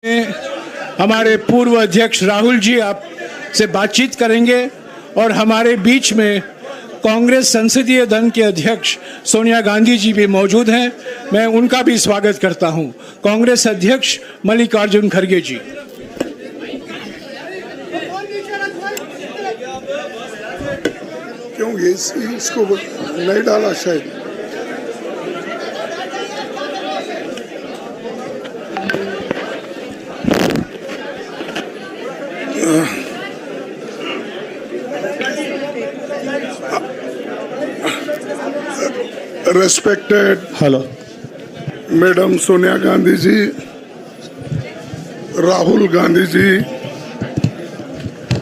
हमारे पूर्व अध्यक्ष राहुल जी आप से बातचीत करेंगे और हमारे बीच में कांग्रेस संसदीय दल के अध्यक्ष सोनिया गांधी जी भी मौजूद हैं। मैं उनका भी स्वागत करता हूं। कांग्रेस अध्यक्ष मल्लिकार्जुन खड़गे जी। क्यों ये इसको नहीं डाला शायद। Respected Madam सोनिया गांधी जी, राहुल गांधी जी,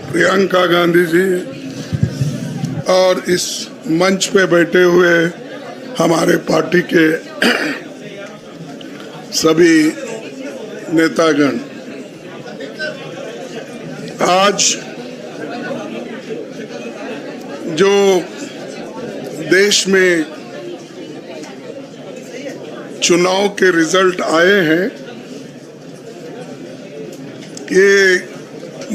प्रियंका गांधी जी और इस मंच पे बैठे हुए हमारे पार्टी के सभी नेतागण, आज जो देश में चुनाव के रिजल्ट आए हैं, ये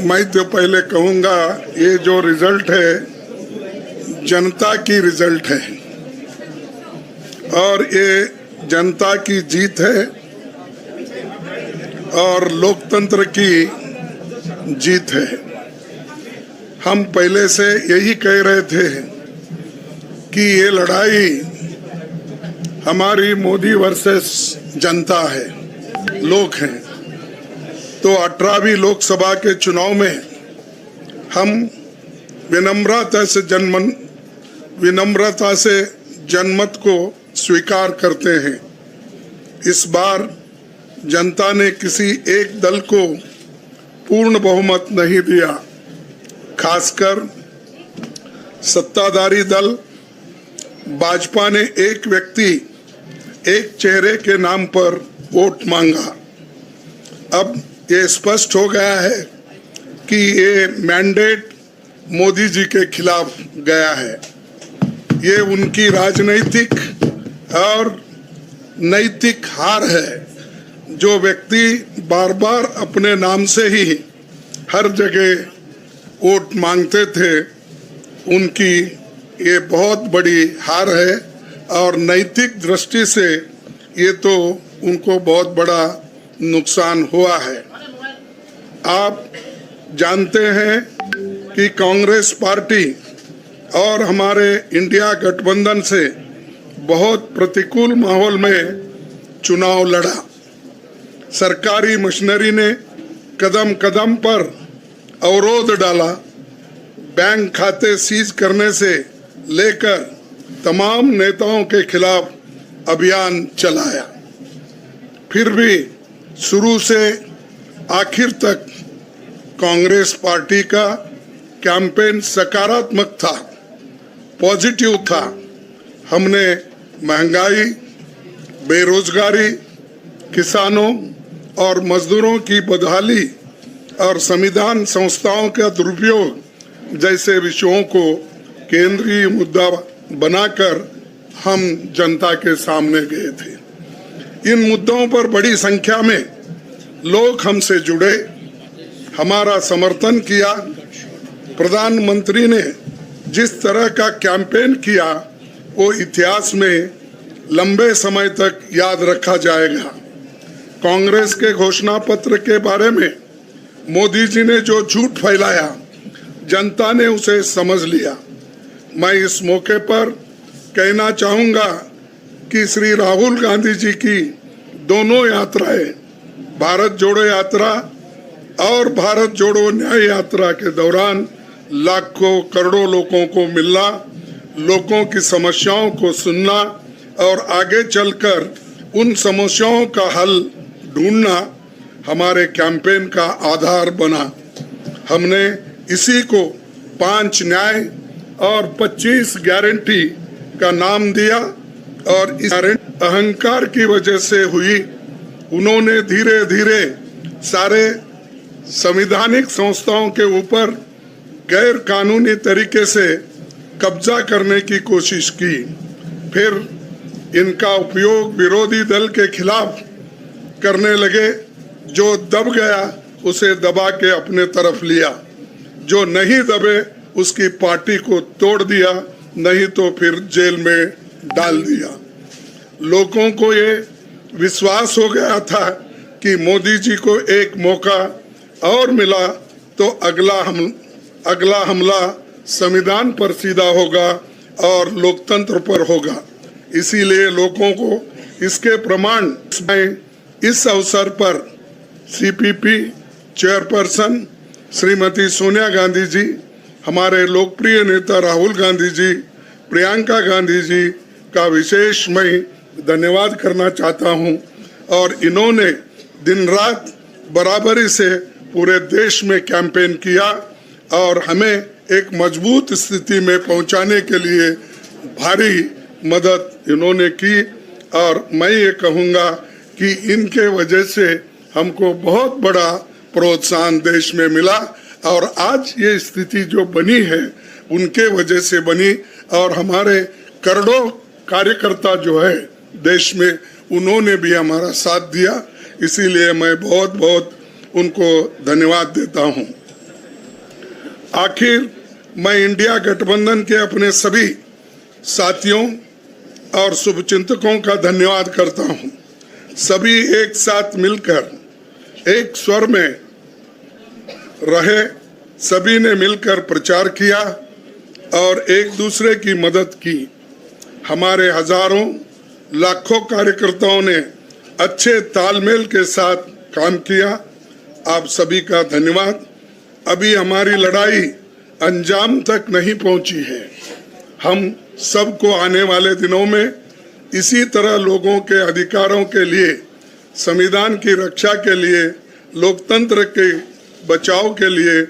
मैं तो पहले कहूंगा ये जो रिजल्ट है जनता की रिजल्ट है और ये जनता की जीत है और लोकतंत्र की जीत है। हम पहले से यही कह रहे थे कि ये लड़ाई हमारी मोदी वर्सेस जनता है, लोग हैं। तो 18वीं लोकसभा के चुनाव में हम विनम्रता से जनमत को स्वीकार करते हैं। इस बार जनता ने किसी एक दल को पूर्ण बहुमत नहीं दिया, खासकर सत्ताधारी दल भाजपा ने एक व्यक्ति एक चेहरे के नाम पर वोट मांगा। अब ये स्पष्ट हो गया है कि ये मैंडेट मोदी जी के खिलाफ गया है। ये उनकी राजनीतिक और नैतिक हार है। जो व्यक्ति बार बार अपने नाम से ही हर जगह वोट मांगते थे, उनकी ये बहुत बड़ी हार है और नैतिक दृष्टि से ये तो उनको बहुत बड़ा नुकसान हुआ है। आप जानते हैं कि कांग्रेस पार्टी और हमारे इंडिया गठबंधन से बहुत प्रतिकूल माहौल में चुनाव लड़ा। सरकारी मशीनरी ने कदम कदम पर अवरोध डाला, बैंक खाते सीज करने से लेकर तमाम नेताओं के खिलाफ अभियान चलाया। फिर भी शुरू से आखिर तक कांग्रेस पार्टी का कैंपेन सकारात्मक था, पॉजिटिव था। हमने महंगाई, बेरोजगारी, किसानों और मजदूरों की बदहाली और संविधान संस्थाओं का दुरुपयोग जैसे विषयों को केंद्रीय मुद्दा बनाकर हम जनता के सामने गए थे। इन मुद्दों पर बड़ी संख्या में लोग हमसे जुड़े, हमारा समर्थन किया। प्रधानमंत्री ने जिस तरह का कैंपेन किया वो इतिहास में लंबे समय तक याद रखा जाएगा। कांग्रेस के घोषणा पत्र के बारे में मोदी जी ने जो झूठ फैलाया, जनता ने उसे समझ लिया। मैं इस मौके पर कहना चाहूंगा कि श्री राहुल गांधी जी की दोनों यात्राएं, भारत जोड़ो यात्रा और भारत जोड़ो न्याय यात्रा के दौरान लाखों करोड़ों लोगों को मिलना, लोगों की समस्याओं को सुनना और आगे चलकर उन समस्याओं का हल ढूंढना हमारे कैंपेन का आधार बना। हमने इसी को 5 न्याय और 25 गारंटी का नाम दिया और इस अहंकार की वजह से हुई। उन्होंने धीरे धीरे सारे संवैधानिक संस्थाओं के ऊपर गैर कानूनी तरीके से कब्जा करने की कोशिश की। फिर इनका उपयोग विरोधी दल के खिलाफ करने लगे जो दब गया उसे दबा के अपने तरफ लिया, जो नहीं दबे उसकी पार्टी को तोड़ दिया, नहीं तो फिर जेल में डाल दिया। लोगों को ये विश्वास हो गया था कि मोदी जी को एक मौका और मिला तो अगला हमला संविधान पर सीधा होगा और लोकतंत्र पर होगा। इसीलिए लोगों को इसके प्रमाण इस अवसर पर सीपीपी चेयरपर्सन श्रीमती सोनिया गांधी जी, हमारे लोकप्रिय नेता राहुल गांधी जी, प्रियंका गांधी जी का विशेष मैं धन्यवाद करना चाहता हूं। और इन्होंने दिन रात बराबरी से पूरे देश में कैंपेन किया और हमें एक मजबूत स्थिति में पहुंचाने के लिए भारी मदद इन्होंने की। और मैं ये कहूँगा कि इनके वजह से हमको बहुत बड़ा प्रोत्साहन देश में मिला और आज ये स्थिति जो बनी है उनके वजह से बनी। और हमारे करोड़ों कार्यकर्ता जो है देश में, उन्होंने भी हमारा साथ दिया। इसीलिए मैं बहुत बहुत उनको धन्यवाद देता हूं। आखिर मैं इंडिया गठबंधन के अपने सभी साथियों और शुभचिंतकों का धन्यवाद करता हूं। सभी एक साथ मिलकर एक स्वर में रहे, सभी ने मिलकर प्रचार किया और एक दूसरे की मदद की। हमारे हजारों लाखों कार्यकर्ताओं ने अच्छे तालमेल के साथ काम किया। आप सभी का धन्यवाद। अभी हमारी लड़ाई अंजाम तक नहीं पहुंची है। हम सबको आने वाले दिनों में इसी तरह लोगों के अधिकारों के लिए, संविधान की रक्षा के लिए, लोकतंत्र के बचाव के लिए,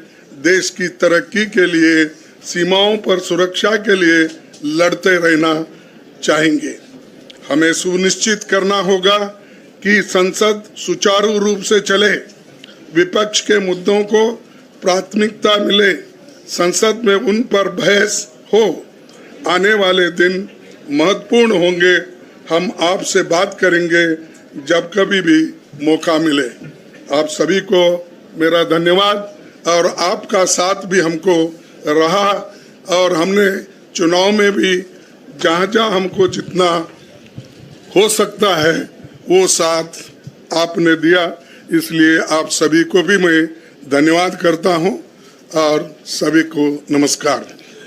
देश की तरक्की के लिए, सीमाओं पर सुरक्षा के लिए लड़ते रहना चाहेंगे। हमें सुनिश्चित करना होगा कि संसद सुचारू रूप से चले, विपक्ष के मुद्दों को प्राथमिकता मिले, संसद में उन पर बहस हो। आने वाले दिन महत्वपूर्ण होंगे। हम आपसे बात करेंगे जब कभी भी मौका मिले। आप सभी को मेरा धन्यवाद। और आपका साथ भी हमको रहा और हमने चुनाव में भी जहाँ जहाँ हमको जितना हो सकता है वो साथ आपने दिया। इसलिए आप सभी को भी मैं धन्यवाद करता हूं और सभी को नमस्कार।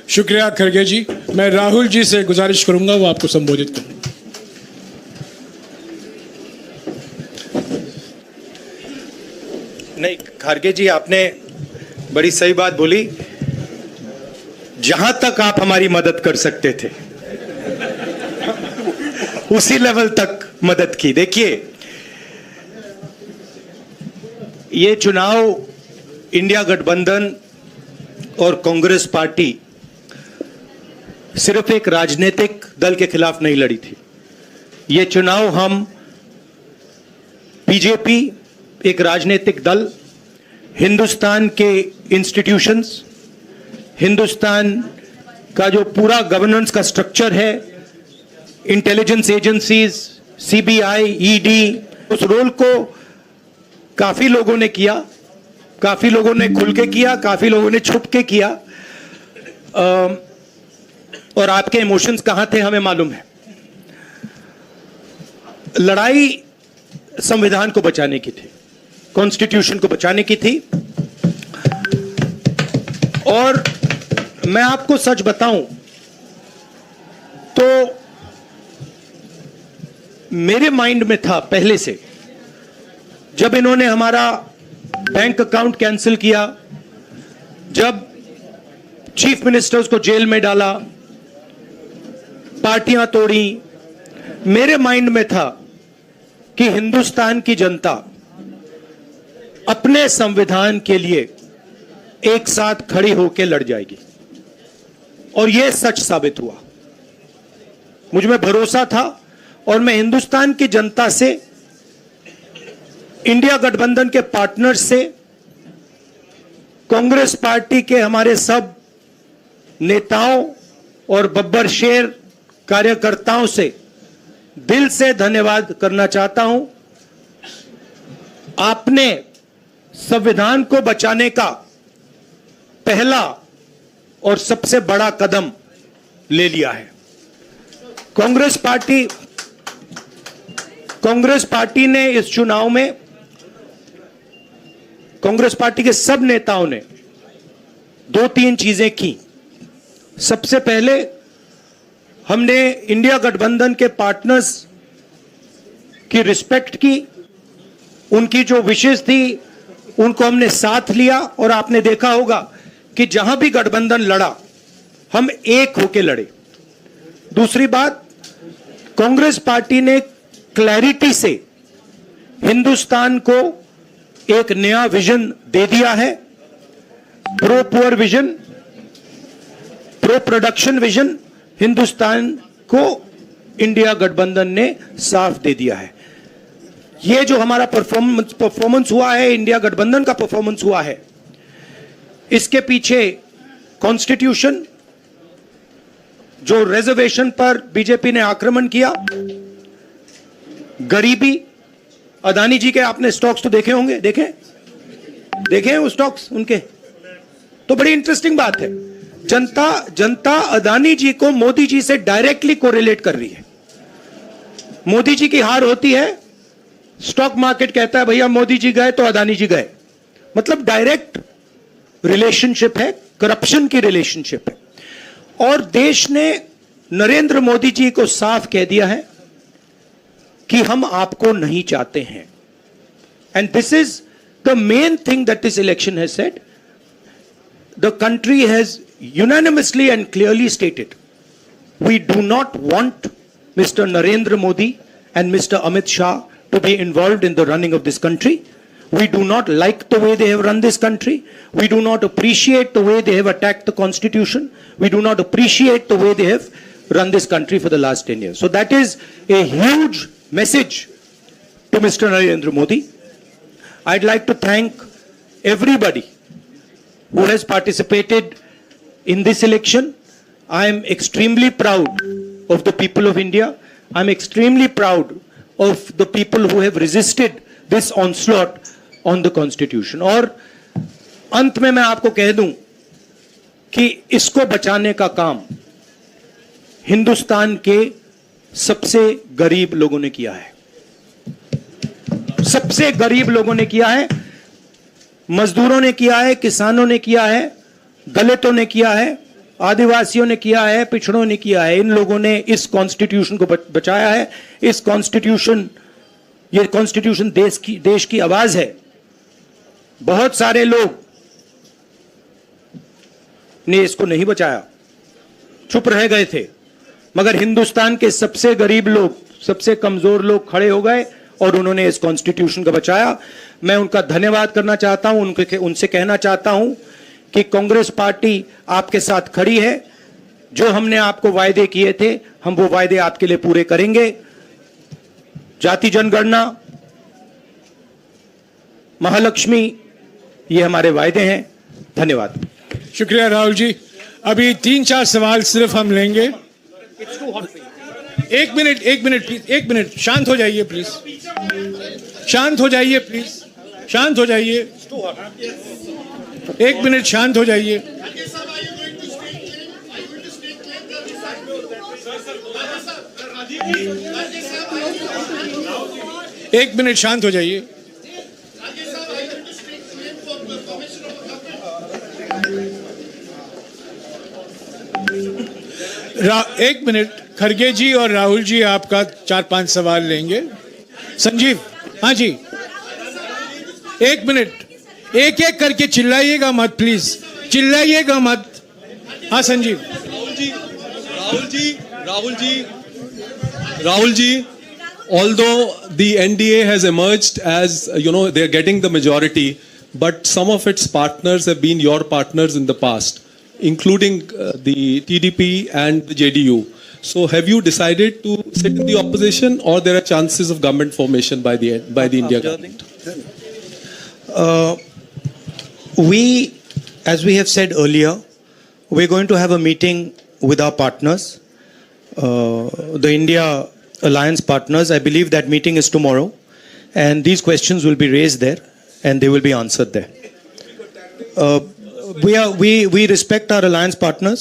शुक्रिया खड़गे जी। मैं राहुल जी से गुजारिश करूंगा वो आपको संबोधित करें। नहीं, खड़गे जी आपने बड़ी सही बात बोली। जहां तक आप हमारी मदद कर सकते थे उसी लेवल तक मदद की। देखिए, ये चुनाव इंडिया गठबंधन और कांग्रेस पार्टी सिर्फ एक राजनीतिक दल के खिलाफ नहीं लड़ी थी। ये चुनाव हम बीजेपी, एक राजनीतिक दल, हिंदुस्तान के इंस्टीट्यूशंस, हिंदुस्तान का जो पूरा गवर्नेंस का स्ट्रक्चर है, इंटेलिजेंस एजेंसीज, सीबीआई, ईडी, उस रोल को काफी लोगों ने किया, काफी लोगों ने खुल के किया, काफी लोगों ने छुप के किया। और आपके इमोशंस कहां थे हमें मालूम है। लड़ाई संविधान को बचाने की थी, कॉन्स्टिट्यूशन को बचाने की थी। और मैं आपको सच बताऊं तो मेरे माइंड में था पहले से, जब इन्होंने हमारा बैंक अकाउंट कैंसिल किया, जब चीफ मिनिस्टर्स को जेल में डाला, पार्टियां तोड़ी, मेरे माइंड में था कि हिंदुस्तान की जनता अपने संविधान के लिए एक साथ खड़ी होकर लड़ जाएगी। और यह सच साबित हुआ। मुझ में भरोसा था और मैं हिंदुस्तान की जनता से, इंडिया गठबंधन के पार्टनर्स से, कांग्रेस पार्टी के हमारे सब नेताओं और बब्बर शेर कार्यकर्ताओं से दिल से धन्यवाद करना चाहता हूं। आपने संविधान को बचाने का पहला और सबसे बड़ा कदम ले लिया है। कांग्रेस पार्टी ने इस चुनाव में, कांग्रेस पार्टी के सब नेताओं ने 2-3 चीजें की। सबसे पहले हमने इंडिया गठबंधन के पार्टनर्स की रिस्पेक्ट की, उनकी जो विशेष थी उनको हमने साथ लिया, और आपने देखा होगा कि जहां भी गठबंधन लड़ा हम एक होकर लड़े। दूसरी बात, कांग्रेस पार्टी ने क्लैरिटी से हिंदुस्तान को एक नया विजन दे दिया है। Pro poor vision, pro production vision Hindustan को इंडिया गठबंधन ने साफ दे दिया है। ये जो हमारा परफॉर्मेंस हुआ है, इंडिया गठबंधन का परफॉर्मेंस हुआ है, इसके पीछे कॉन्स्टिट्यूशन, जो रिजर्वेशन पर बीजेपी ने आक्रमण किया, गरीबी, अदानी जी के आपने स्टॉक्स तो देखे होंगे, देखे हैं वो स्टॉक्स उनके, तो बड़ी इंटरेस्टिंग बात है। जनता अदानी जी को मोदी जी से डायरेक्टली कोरिलेट कर रही है। मोदी जी की हार होती है, स्टॉक मार्केट कहता है भैया मोदी जी गए तो अदानी जी गए, मतलब डायरेक्ट रिलेशनशिप है, करप्शन की रिलेशनशिप है। और देश ने नरेंद्र मोदी जी को साफ कह दिया है कि हम आपको नहीं चाहते हैं। And this is the main thing that this election has said. The country has unanimously and clearly stated, we do not want Mr. Narendra Modi and Mr. Amit Shah to be involved in the running of this country. We do not like the way they have run this country. We do not appreciate the way they have attacked the constitution. We do not appreciate the way they have run this country for the last 10 years. So that is a huge message to Mr. Narendra Modi. I'd like to thank everybody who has participated in this election. I am extremely proud of the people of India. I am extremely proud of the people who have resisted this onslaught on the constitution. और अंत में मैं आपको कह दूं कि इसको बचाने का काम हिंदुस्तान के सबसे गरीब लोगों ने किया है। सबसे गरीब लोगों ने किया है, मजदूरों ने किया है, किसानों ने किया है, दलितों ने किया है, आदिवासियों ने किया है, पिछड़ों ने किया है। इन लोगों ने इस कॉन्स्टिट्यूशन को बचाया है। इस कॉन्स्टिट्यूशन, ये कॉन्स्टिट्यूशन देश की आवाज है। बहुत सारे लोग ने इसको नहीं बचाया, चुप रह गए थे, मगर हिंदुस्तान के सबसे गरीब लोग, सबसे कमजोर लोग खड़े हो गए और उन्होंने इस कॉन्स्टिट्यूशन को बचाया। मैं उनका धन्यवाद करना चाहता हूं, उनसे कहना चाहता हूं कि कांग्रेस पार्टी आपके साथ खड़ी है। जो हमने आपको वायदे किए थे, हम वो वायदे आपके लिए पूरे करेंगे। जाति जनगणना, महालक्ष्मी, ये हमारे वायदे हैं। धन्यवाद। शुक्रिया राहुल जी। अभी 3-4 सवाल सिर्फ हम लेंगे। एक मिनट प्लीज, एक मिनट, शांत हो जाइए प्लीज, शांत हो जाइए प्लीज, शांत हो जाइए, एक मिनट शांत हो जाइए। एक मिनट शांत हो जाइए। एक मिनट, खड़गे जी और राहुल जी आपका 4-5 सवाल लेंगे। संजीव, हाँ जी, एक मिनट, एक एक करके चिल्लाइएगा मत प्लीज, चिल्लाइएगा मत। हाँ Sanjeev. Rahul ji, although the NDA has emerged as, they are getting the majority, but some of its partners have been your partners in the past, including the TDP and the JDU. So have you decided to sit in the opposition, or there are chances of government formation by the India government? As we have said earlier, we're going to have a meeting with our partners, the India Alliance partners. I believe that meeting is tomorrow. and these questions will be raised there and they will be answered there. We respect our alliance partners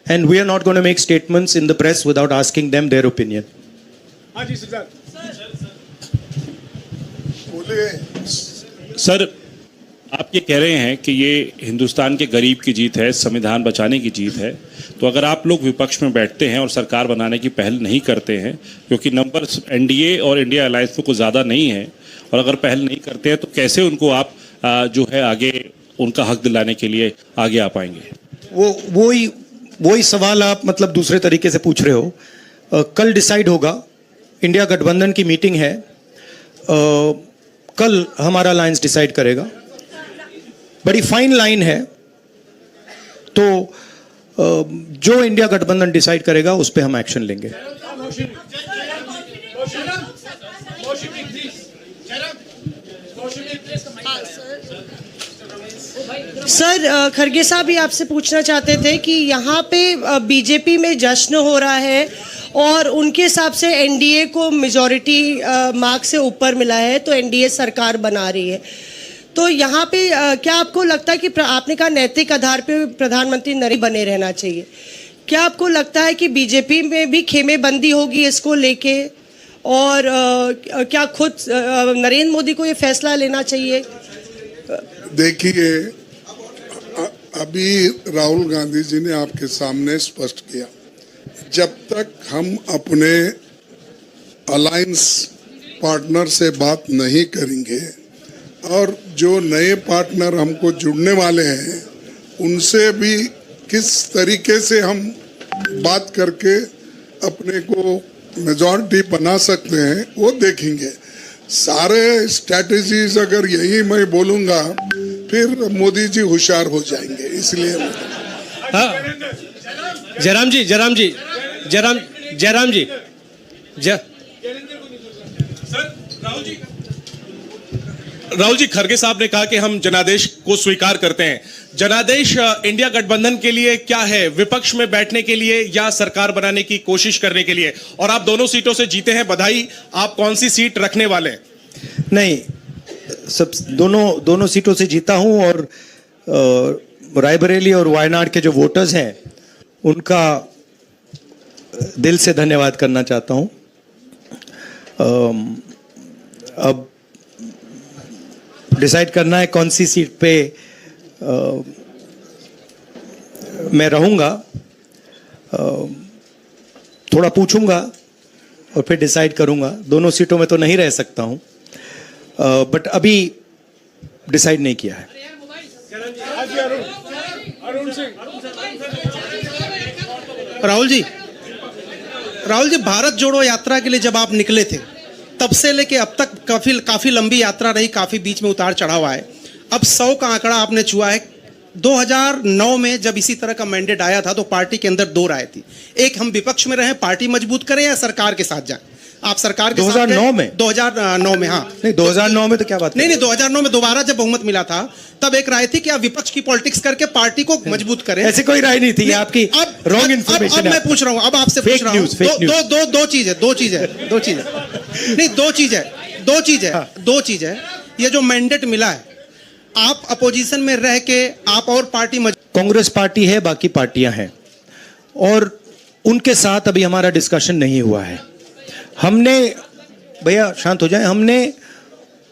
and we are not going to make statements in the press without asking them their opinion. Sir, आप ये कह रहे हैं कि ये हिंदुस्तान के गरीब की जीत है, संविधान बचाने की जीत है, तो अगर आप लोग विपक्ष में बैठते हैं और सरकार बनाने की पहल नहीं करते हैं, क्योंकि नंबर्स एनडीए और इंडिया अलायंस में कुछ ज़्यादा नहीं है, और अगर पहल नहीं करते हैं तो कैसे उनको आप जो है आगे उनका हक दिलाने के लिए आगे आ पाएंगे? वही सवाल आप मतलब दूसरे तरीके से पूछ रहे हो। कल डिसाइड होगा, इंडिया गठबंधन की मीटिंग है, कल हमारा अलायंस डिसाइड करेगा। बड़ी फाइन लाइन है, तो जो इंडिया गठबंधन डिसाइड करेगा उस पर हम एक्शन लेंगे। सर, खड़गे साहब भी आपसे पूछना चाहते थे कि यहाँ पे बीजेपी में जश्न हो रहा है और उनके हिसाब से एनडीए को मेजॉरिटी मार्क से ऊपर मिला है, तो एनडीए सरकार बना रही है। तो यहाँ पे क्या आपको लगता है कि आपने कहा नैतिक आधार पे प्रधानमंत्री नरेंद्र बने रहना चाहिए, क्या आपको लगता है कि बीजेपी में भी खेमेबंदी होगी इसको लेके, और क्या खुद नरेंद्र मोदी को ये फैसला लेना चाहिए? देखिए, अभी राहुल गांधी जी ने आपके सामने स्पष्ट किया, जब तक हम अपने अलायंस पार्टनर से बात नहीं करेंगे और जो नए पार्टनर हमको जुड़ने वाले हैं उनसे भी किस तरीके से हम बात करके अपने को मेजॉरिटी बना सकते हैं वो देखेंगे। सारे स्ट्रैटेजीज अगर यही मैं बोलूँगा फिर मोदी जी होशियार हो जाएंगे, इसलिए जयराम जी राहुल जी, खड़गे साहब ने कहा कि हम जनादेश को स्वीकार करते हैं। जनादेश इंडिया गठबंधन के लिए क्या है? विपक्ष में बैठने के लिए या सरकार बनाने की कोशिश करने के लिए? और आप दोनों सीटों से जीते हैं, बधाई। आप कौन सी सीट रखने वाले हैं? नहीं, सब दोनों सीटों से जीता हूं और रायबरेली और वायनाड के जो वोटर्स हैं उनका दिल से धन्यवाद करना चाहता हूं। अब डिसाइड करना है कौन सी सीट पे मैं रहूंगा, थोड़ा पूछूंगा और फिर डिसाइड करूंगा। दोनों सीटों में तो नहीं रह सकता हूं, बट अभी डिसाइड नहीं किया है। राहुल जी, भारत जोड़ो यात्रा के लिए जब आप निकले थे तब से लेके अब तक काफी लंबी यात्रा रही, काफी बीच में उतार चढ़ाव आए। अब 100 का आंकड़ा आपने छुआ है। 2009 में जब इसी तरह का मैंडेट आया था तो पार्टी के अंदर दो राय थी, एक हम विपक्ष में रहें, पार्टी मजबूत करें, या सरकार के साथ जाएं। आप सरकार के 2009 में 2009 में हाँ नहीं, 2009 में तो क्या बात नहीं 2009 में दोबारा जब बहुमत मिला था तब एक राय थी कि आप विपक्ष की पॉलिटिक्स करके पार्टी को मजबूत करें। ऐसी कोई राय नहीं थी, आपकी रॉन्ग इन्फॉर्मेशन। अब मैं पूछ रहा हूं, अब आपसे पूछ रहा हूं, दो चीज है। ये जो मैंडेट मिला है, आप अपोजिशन में रह के आप और पार्टी कांग्रेस पार्टी है, बाकी पार्टियां हैं और उनके साथ अभी हमारा डिस्कशन नहीं हुआ है। हमने, भैया शांत हो जाए, हमने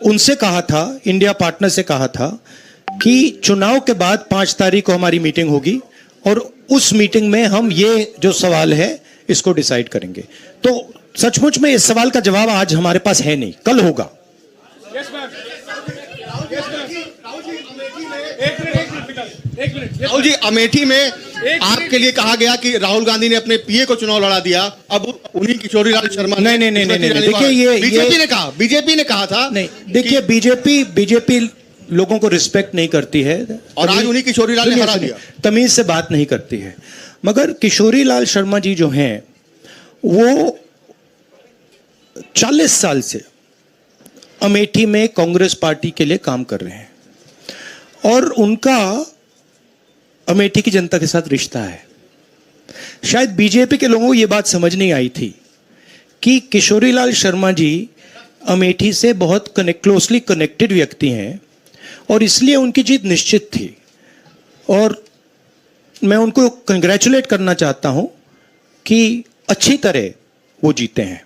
उनसे कहा था, इंडिया पार्टनर से कहा था कि चुनाव के बाद 5 तारीख को हमारी मीटिंग होगी और उस मीटिंग में हम ये जो सवाल है इसको डिसाइड करेंगे। तो सचमुच में इस सवाल का जवाब आज हमारे पास है नहीं, कल होगा। राहुल जी, अमेठी में आपके लिए कहा गया कि राहुल गांधी ने अपने पीए को चुनाव लड़ा दिया, अब उन्हीं किशोरीलाल शर्मा नहीं, देखिए ये बीजेपी ने कहा था। नहीं, देखिए बीजेपी लोगों को रिस्पेक्ट नहीं करती है और आज उन्हीं किशोरीलाल ने हरा दिया, तमीज से बात नहीं करती है। मगर किशोरीलाल शर्मा जी जो हैं वो 40 साल से अमेठी में कांग्रेस पार्टी के लिए काम कर रहे हैं और उनका अमेठी की जनता के साथ रिश्ता है। शायद बीजेपी के लोगों को यह बात समझ नहीं आई थी कि किशोरीलाल शर्मा जी अमेठी से बहुत क्लोजली कनेक्टेड व्यक्ति हैं और इसलिए उनकी जीत निश्चित थी और मैं उनको कंग्रेचुलेट करना चाहता हूं कि अच्छी तरह वो जीते हैं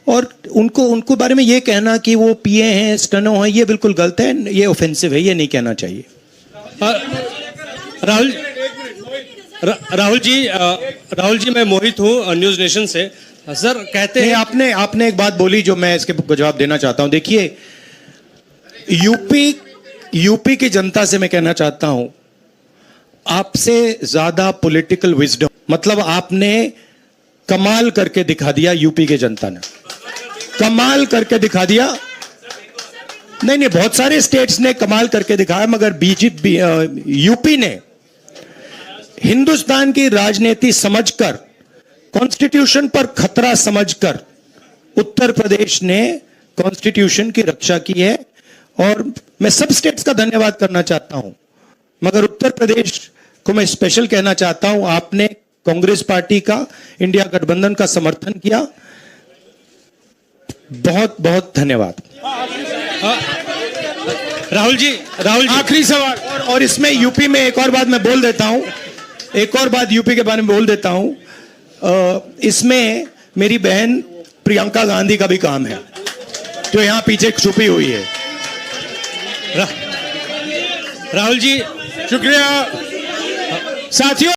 और उनको बारे में ये कहना कि वो पीए हैं स्टेनो हैं ये बिल्कुल गलत है, ये ऑफेंसिव है, ये नहीं कहना चाहिए। राहुल जी मैं मोहित हूँ न्यूज नेशन से। सर कहते हैं आपने एक बात बोली जो मैं इसके जवाब देना चाहता हूं। देखिए यूपी की जनता से मैं कहना चाहता हूं आपसे ज्यादा पॉलिटिकल विजडम, मतलब आपने कमाल करके दिखा दिया। यूपी की जनता ने कमाल करके दिखा दिया। नहीं बहुत सारे स्टेट्स ने कमाल करके दिखाया मगर बीजेपी यूपी ने हिंदुस्तान की राजनीति समझकर, कॉन्स्टिट्यूशन पर खतरा समझकर उत्तर प्रदेश ने कॉन्स्टिट्यूशन की रक्षा की है और मैं सब स्टेट्स का धन्यवाद करना चाहता हूं मगर उत्तर प्रदेश को मैं स्पेशल कहना चाहता हूं। आपने कांग्रेस पार्टी का, इंडिया गठबंधन का समर्थन किया, बहुत बहुत धन्यवाद। राहुल जी आखिरी सवाल। और इसमें यूपी में एक और बात मैं बोल देता हूं, एक और बात यूपी के बारे में बोल देता हूं। इसमें मेरी बहन प्रियंका गांधी का भी काम है जो यहां पीछे छुपी हुई है। राहुल जी शुक्रिया साथियों।